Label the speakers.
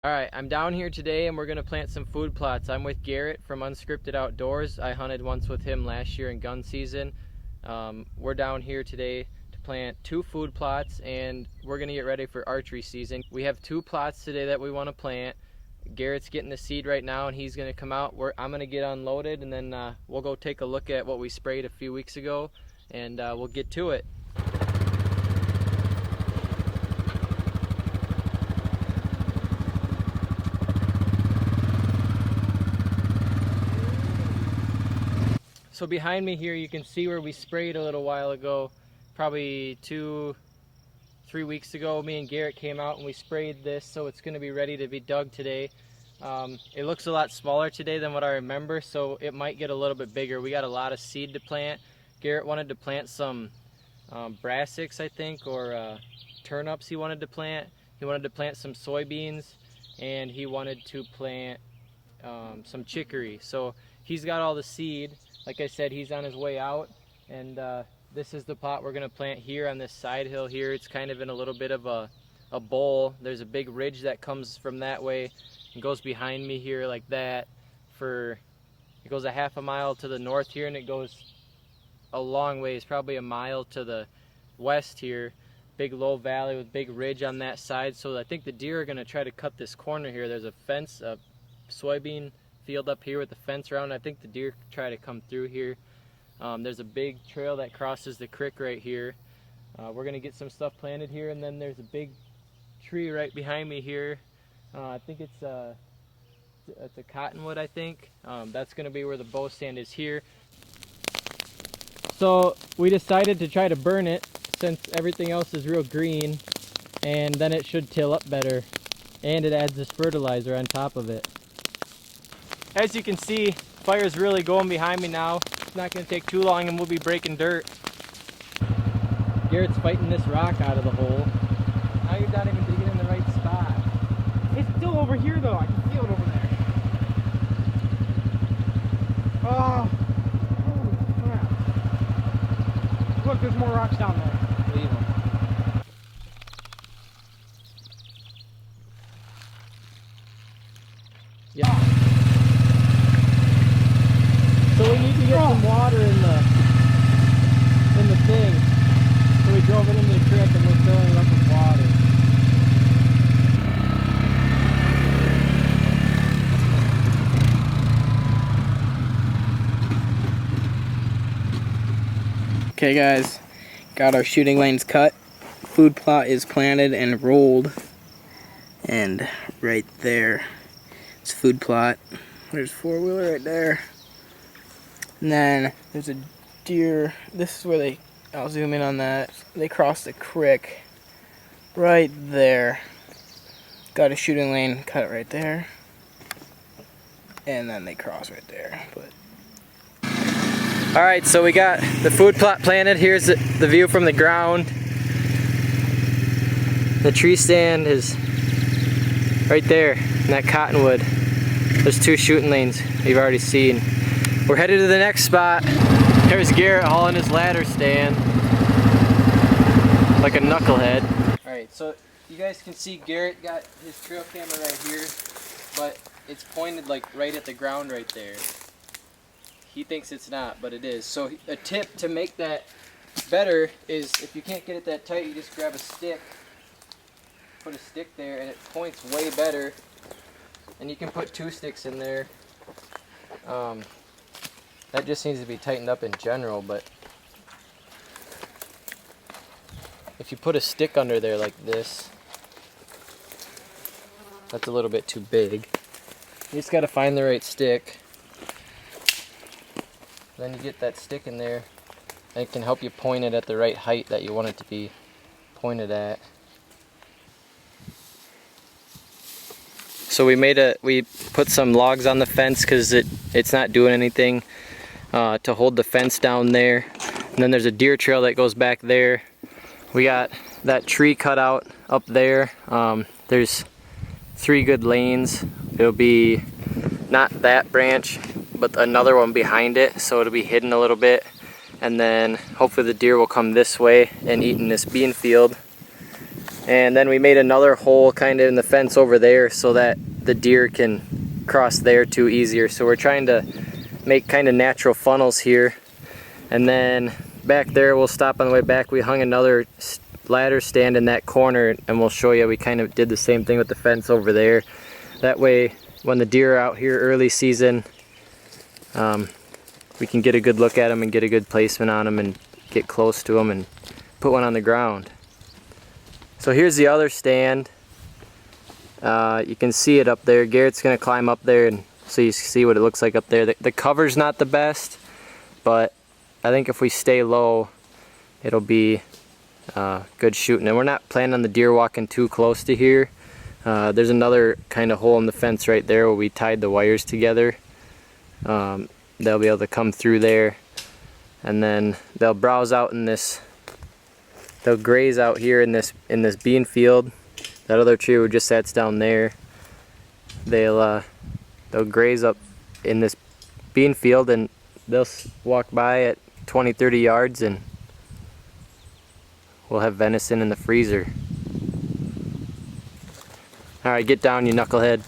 Speaker 1: Alright, I'm down here today and we're going to plant some food plots. I'm with Garrett from Unscripted Outdoors. I hunted once with him last year in gun season. We're down here today to plant 2 food plots and we're going to get ready for archery season. We have 2 plots today that we want to plant. Garrett's getting the seed right now and he's going to come out. I'm going to get unloaded and then we'll go take a look at what we sprayed a few weeks ago and we'll get to it. So behind me here you can see where we sprayed a little while ago, probably 2-3 weeks ago. Me and Garrett came out and we sprayed this, so it's going to be ready to be dug today. It looks a lot smaller today than what I remember, so it might get a little bit bigger. We got a lot of seed to plant. Garrett wanted to plant some brassicas, I think, or turnips he wanted to plant. He wanted to plant some soybeans and he wanted to plant some chicory. So he's got all the seed. Like I said, he's on his way out, and this is the plot we're going to plant here on this side hill here. It's kind of in a little bit of a bowl. There's a big ridge that comes from that way and goes behind me here like that. It goes a half a mile to the north here, and it goes a long ways, probably a mile to the west here. Big low valley with big ridge on that side. So I think the deer are going to try to cut this corner here. There's a fence, a soybean field up here with the fence around. I think the deer try to come through here. There's a big trail that crosses the creek right here. We're gonna get some stuff planted here, and then there's a big tree right behind me here. I think it's a cottonwood, I think. That's gonna be where the bow stand is here. So we decided to try to burn it since everything else is real green, and then it should till up better, and it adds this fertilizer on top of it. As you can see, fire's really going behind me now. It's not going to take too long and we'll be breaking dirt. Garrett's fighting this rock out of the hole. Now you're not even digging in the right spot.
Speaker 2: It's still over here though, I can feel it over there. Oh, holy crap. Look, there's more rocks down there.
Speaker 1: Leave them. Yeah. So we need to get some water in the thing. So we drove it into the creek and we're filling it up with water.
Speaker 3: Okay guys, got our shooting lanes cut. Food plot is planted and rolled. And right there, it's food plot. There's 4-wheeler right there. And then there's a deer. This is where I'll zoom in on that. They cross the creek right there. Got a shooting lane cut right there. And then they cross right there.
Speaker 1: Alright, so we got the food plot planted. Here's the view from the ground. The tree stand is right there in that cottonwood. There's 2 shooting lanes you've already seen. We're headed to the next spot. There's Garrett hauling his ladder stand like a knucklehead. Alright, so you guys can see Garrett got his trail camera right here, but it's pointed like right at the ground right there. He thinks it's not, but it is. So a tip to make that better is if you can't get it that tight, you just grab a stick, put a stick there, and it points way better. And you can put 2 sticks in there. That just needs to be tightened up in general, but if you put a stick under there like this, that's a little bit too big. You just got to find the right stick. Then you get that stick in there, and it can help you point it at the right height that you want it to be pointed at. So we put some logs on the fence because it's not doing anything to hold the fence down there. And then there's a deer trail that goes back there. We got that tree cut out up there. There's 3 good lanes. It'll be not that branch, but another one behind it, so it'll be hidden a little bit. And then hopefully the deer will come this way and eat in this bean field. And then we made another hole kind of in the fence over there so that the deer can cross there too easier. So we're trying to make kind of natural funnels here. And then back there, we'll stop on the way back. We hung another ladder stand in that corner, and we'll show you we kind of did the same thing with the fence over there. That way when the deer are out here early season, we can get a good look at them and get a good placement on them and get close to them and put one on the ground. So here's the other stand. You can see it up there. Garrett's gonna climb up there and so you see what it looks like up there. The cover's not the best, but I think if we stay low, it'll be good shooting. And we're not planning on the deer walking too close to here. There's another kind of hole in the fence right there where we tied the wires together. They'll be able to come through there, and then they'll browse out in this. They'll graze out here in this bean field. That other tree we just sat's down there. They'll graze up in this bean field, and they'll walk by at 20-30 yards, and we'll have venison in the freezer. All right, get down, you knucklehead.